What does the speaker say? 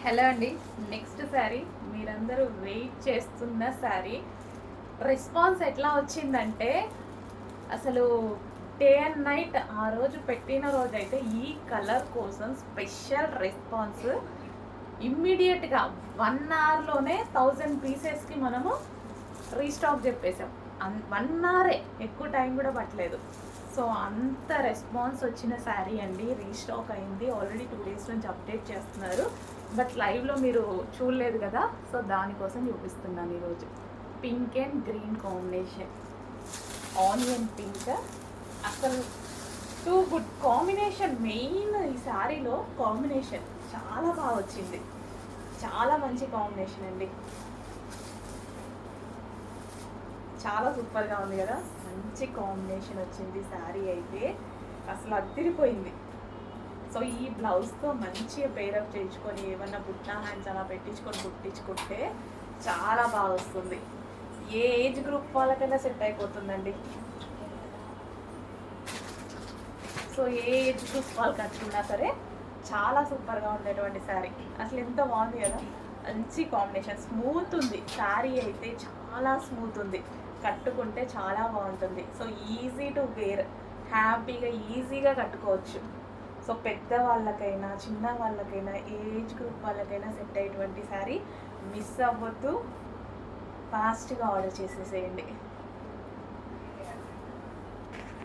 Hello అండి. Next sari మీరందరూ wait చేస్తున్న శారీ రెస్పాన్స్ ఎట్లా వచ్చిందంటే అసలు డే అండ్ నైట్ ఆ రోజు పెట్టిన రోజైతే ఈ కలర్ కోసం స్పెషల్ రెస్పాన్స్ ఇమ్మీడియట్గా 1 అవర్లోనే 1000 పీసెస్కి మనము రీస్టాక్ చెప్పేసాం. 1 అవరే, ఎక్కువ టైం కూడా పట్టలేదు. సో అంత రెస్పాన్స్ వచ్చిన శారీ అండి. రీస్టాక్ అయింది, ఆల్రెడీ 2 days నుంచి అప్డేట్ చేస్తున్నారు. బట్ లైవ్లో మీరు చూడలేదు కదా, సో దానికోసం చూపిస్తున్నాను ఈరోజు. Pink and green combination, onion pink, అసలు టూ గుడ్ కాంబినేషన్. మెయిన్ ఈ శారీలో కాంబినేషన్ చాలా బాగా వచ్చింది, చాలా మంచి కాంబినేషన్ అండి. చాలా సూపర్గా ఉంది కదా, మంచి కాంబినేషన్ వచ్చింది. శారీ అయితే అసలు అదిరిపోయింది. సో ఈ బ్లౌజ్తో మంచిగా పేరప్ చేయించుకొని ఏమన్నా బుట్టా హ్యాండ్స్ అలా పెట్టించుకొని కుట్టించుకుంటే చాలా బాగా వస్తుంది. ఏ ఏజ్ గ్రూప్ వాళ్ళకైనా సెట్ అయిపోతుందండి. సో ఏ ఏజ్ గ్రూప్ వాళ్ళు కట్టుకున్నా సరే చాలా సూపర్గా ఉండేటువంటి శారీ. అసలు ఎంత బాగుంది కదా, మంచి కాంబినేషన్. స్మూత్ ఉంది శారీ అయితే, చాలా స్మూత్ ఉంది, కట్టుకుంటే చాలా బాగుంటుంది. సో ఈజీ టు వేర్, హ్యాపీగా ఈజీగా కట్టుకోవచ్చు. సో పెద్ద వాళ్ళకైనా చిన్న వాళ్ళకైనా ఏజ్ గ్రూప్ వాళ్ళకైనా సెట్ అయ్యేటువంటి శారీ. మిస్ అవ్వద్దు, ఫాస్ట్గా ఆర్డర్ చేసేసేయండి.